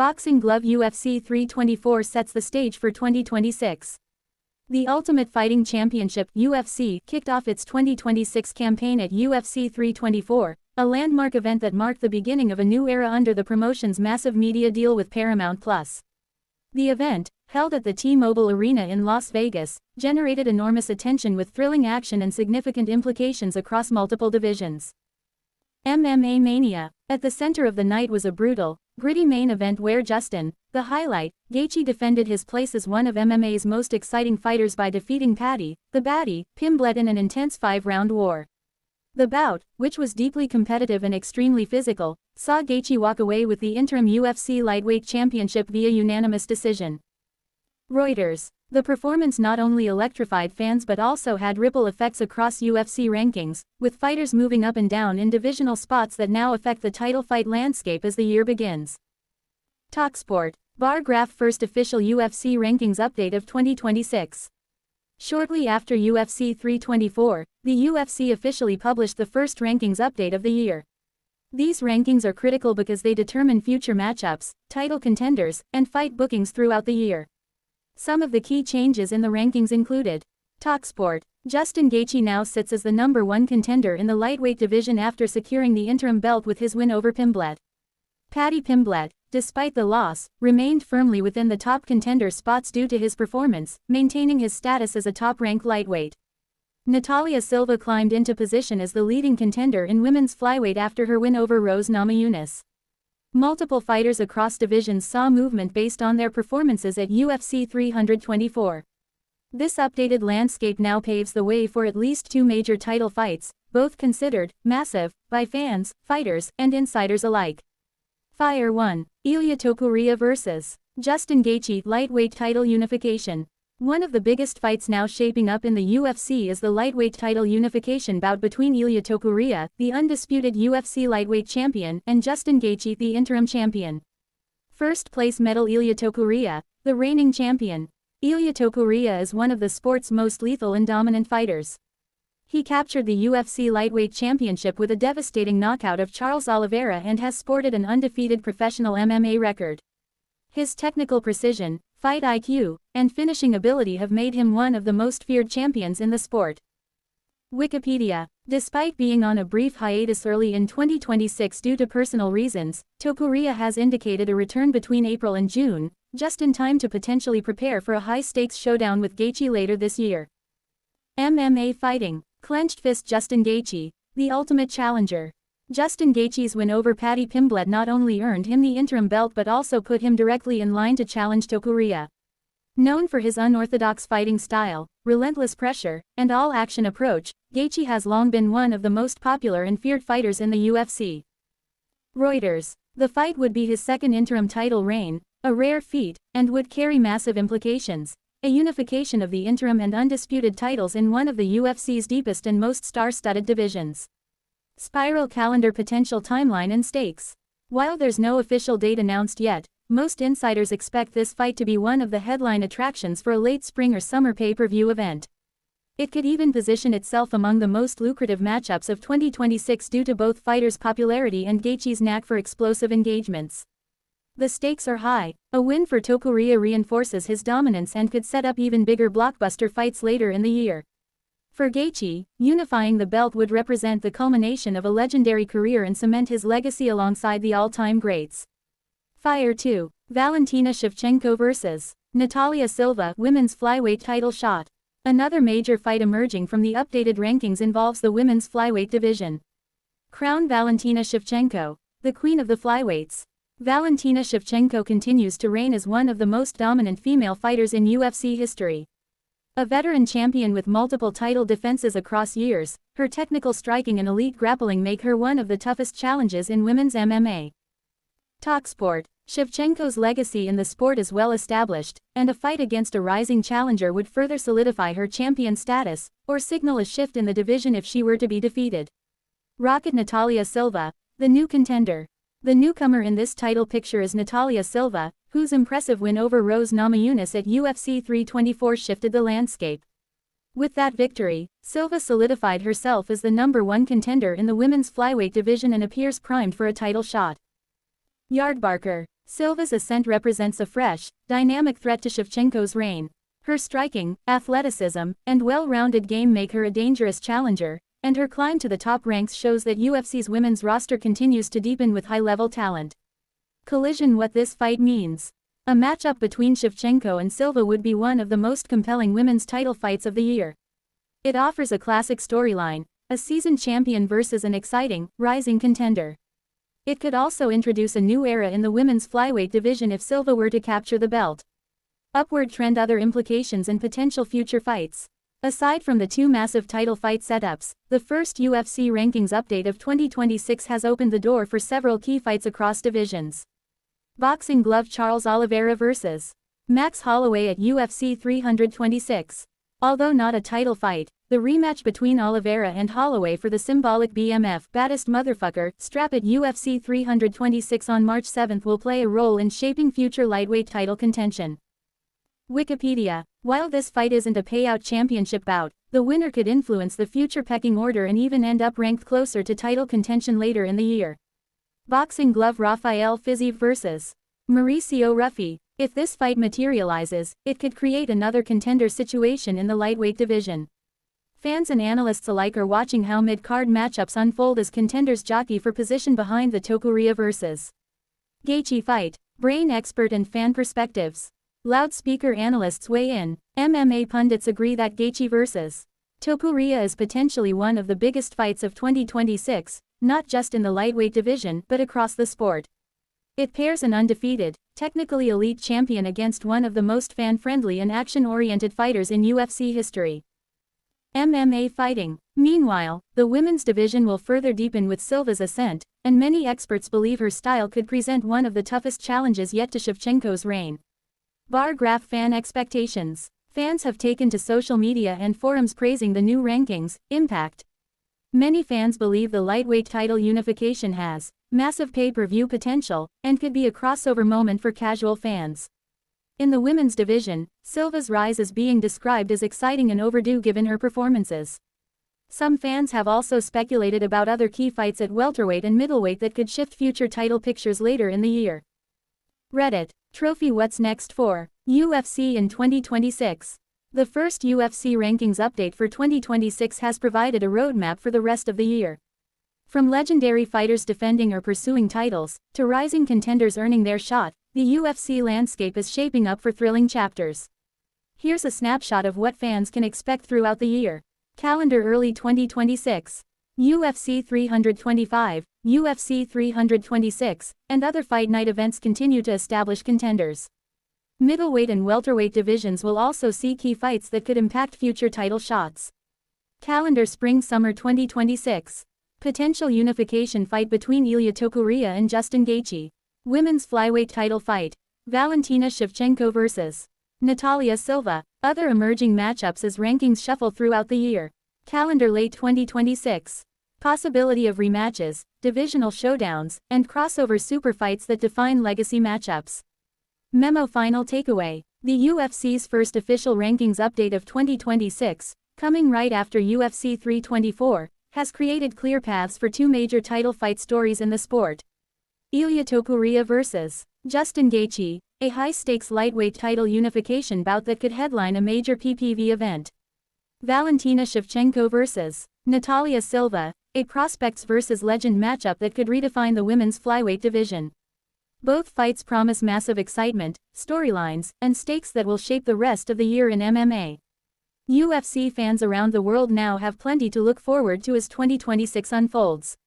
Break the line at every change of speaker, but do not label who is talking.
Boxing Glove UFC 324 sets the stage for 2026. The Ultimate Fighting Championship (UFC) kicked off its 2026 campaign at UFC 324, a landmark event that marked the beginning of a new era under the promotion's massive media deal with Paramount+. The event, held at the T-Mobile Arena in Las Vegas, generated enormous attention with thrilling action and significant implications across multiple divisions. MMA Mania. At the center of the night was a brutal, gritty main event where Justin, the highlight, Gaethje defended his place as one of MMA's most exciting fighters by defeating Paddy, the Baddy, Pimblett in an intense 5-round war. The bout, which was deeply competitive and extremely physical, saw Gaethje walk away with the interim UFC lightweight championship via unanimous decision. Reuters. The performance not only electrified fans but also had ripple effects across UFC rankings, with fighters moving up and down in divisional spots that now affect the title fight landscape as the year begins. TalkSport. Bar graph first official UFC rankings update of 2026. Shortly after UFC 324, the UFC officially published the first rankings update of the year. These rankings are critical because they determine future matchups, title contenders, and fight bookings throughout the year. Some of the key changes in the rankings included: TalkSport. Justin Gaethje now sits as the #1 contender in the lightweight division after securing the interim belt with his win over Pimblett. Paddy Pimblett, despite the loss, remained firmly within the top contender spots due to his performance, maintaining his status as a top-ranked lightweight. Natalia Silva climbed into position as the leading contender in women's flyweight after her win over Rose Namajunas. Multiple fighters across divisions saw movement based on their performances at UFC 324. This updated landscape now paves the way for at least 2 major title fights, both considered massive by fans, fighters, and insiders alike. Fire 1. Ilia Topuria vs. Justin Gaethje lightweight title unification. One of the biggest fights now shaping up in the UFC is the lightweight title unification bout between Ilia Topuria, the undisputed UFC lightweight champion, and Justin Gaethje, the interim champion. First place medal Ilia Topuria, the reigning champion. Ilia Topuria is one of the sport's most lethal and dominant fighters. He captured the UFC lightweight championship with a devastating knockout of Charles Oliveira and has sported an undefeated professional MMA record. His technical precision, fight IQ, and finishing ability have made him one of the most feared champions in the sport. Wikipedia. Despite being on a brief hiatus early in 2026 due to personal reasons, Topuria has indicated a return between April and June, just in time to potentially prepare for a high-stakes showdown with Gaethje later this year. MMA fighting. Clenched fist Justin Gaethje, the ultimate challenger. Justin Gaethje's win over Paddy Pimblett not only earned him the interim belt but also put him directly in line to challenge Topuria. Known for his unorthodox fighting style, relentless pressure, and all-action approach, Gaethje has long been one of the most popular and feared fighters in the UFC. Reuters. The fight would be his second interim title reign, a rare feat, and would carry massive implications. A unification of the interim and undisputed titles in one of the UFC's deepest and most star-studded divisions. Spiral calendar potential timeline and stakes. While there's no official date announced yet, most insiders expect this fight to be one of the headline attractions for a late spring or summer pay-per-view event. It could even position itself among the most lucrative matchups of 2026 due to both fighters' popularity and Gaethje's knack for explosive engagements. The stakes are high. A win for Topuria reinforces his dominance and could set up even bigger blockbuster fights later in the year. For Gaethje, unifying the belt would represent the culmination of a legendary career and cement his legacy alongside the all-time greats. Fire 2. Valentina Shevchenko vs. Natalia Silva women's flyweight title shot. Another major fight emerging from the updated rankings involves the women's flyweight division. Crown Valentina Shevchenko, the queen of the flyweights. Valentina Shevchenko continues to reign as one of the most dominant female fighters in UFC history. A veteran champion with multiple title defenses across years, her technical striking and elite grappling make her one of the toughest challenges in women's MMA. TalkSport. Shevchenko's legacy in the sport is well established, and a fight against a rising challenger would further solidify her champion status, or signal a shift in the division if she were to be defeated. Rocket Natalia Silva, the new contender. The newcomer in this title picture is Natalia Silva, whose impressive win over Rose Namajunas at UFC 324 shifted the landscape. With that victory, Silva solidified herself as the #1 contender in the women's flyweight division and appears primed for a title shot. Yardbarker. Silva's ascent represents a fresh, dynamic threat to Shevchenko's reign. Her striking, athleticism, and well-rounded game make her a dangerous challenger, and her climb to the top ranks shows that UFC's women's roster continues to deepen with high-level talent. Collision. What this fight means. A matchup between Shevchenko and Silva would be one of the most compelling women's title fights of the year. It offers a classic storyline, a seasoned champion versus an exciting, rising contender. It could also introduce a new era in the women's flyweight division if Silva were to capture the belt. Upward trend. Other implications and potential future fights. Aside from the two massive title fight setups, the first UFC rankings update of 2026 has opened the door for several key fights across divisions. Boxing glove. Charles Oliveira vs. Max Holloway at UFC 326. Although not a title fight, the rematch between Oliveira and Holloway for the symbolic BMF baddest motherfucker strap at UFC 326 on March 7 will play a role in shaping future lightweight title contention. Wikipedia. While this fight isn't a payout championship bout, the winner could influence the future pecking order and even end up ranked closer to title contention later in the year. Boxing glove. Rafael Fiziev vs. Mauricio Ruffi. If this fight materializes, it could create another contender situation in the lightweight division. Fans and analysts alike are watching how mid-card matchups unfold as contenders jockey for position behind the Topuria vs. Gaethje fight. Brain expert and fan perspectives. Loudspeaker. Analysts weigh in. MMA pundits agree that Gaethje vs. Topuria is potentially one of the biggest fights of 2026, not just in the lightweight division but across the sport. It pairs an undefeated, technically elite champion against one of the most fan-friendly and action-oriented fighters in UFC history. MMA fighting. Meanwhile, the women's division will further deepen with Silva's ascent, and many experts believe her style could present one of the toughest challenges yet to Shevchenko's reign. Bar graph. Fan expectations. Fans have taken to social media and forums praising the new rankings' impact. Many fans believe the lightweight title unification has massive pay-per-view potential and could be a crossover moment for casual fans. In the women's division, Silva's rise is being described as exciting and overdue given her performances. Some fans have also speculated about other key fights at welterweight and middleweight that could shift future title pictures later in the year. Reddit. Trophy. What's next for UFC in 2026? The first UFC rankings update for 2026 has provided a roadmap for the rest of the year. From legendary fighters defending or pursuing titles, to rising contenders earning their shot, the UFC landscape is shaping up for thrilling chapters. Here's a snapshot of what fans can expect throughout the year. Calendar. Early 2026. UFC 325, UFC 326, and other fight night events continue to establish contenders. Middleweight and welterweight divisions will also see key fights that could impact future title shots. Calendar. Spring-summer 2026. Potential unification fight between Ilia Topuria and Justin Gaethje. Women's flyweight title fight. Valentina Shevchenko vs. Natalia Silva. Other emerging matchups as rankings shuffle throughout the year. Calendar. Late 2026. Possibility of rematches, divisional showdowns, and crossover super fights that define legacy matchups. Memo. Final takeaway. The UFC's first official rankings update of 2026, coming right after UFC 324, has created clear paths for two major title fight stories in the sport. Ilia Topuria vs. Justin Gaethje, a high-stakes lightweight title unification bout that could headline a major PPV event. Valentina Shevchenko vs. Natalia Silva, a prospects versus legend matchup that could redefine the women's flyweight division. Both fights promise massive excitement, storylines, and stakes that will shape the rest of the year in MMA. UFC fans around the world now have plenty to look forward to as 2026 unfolds.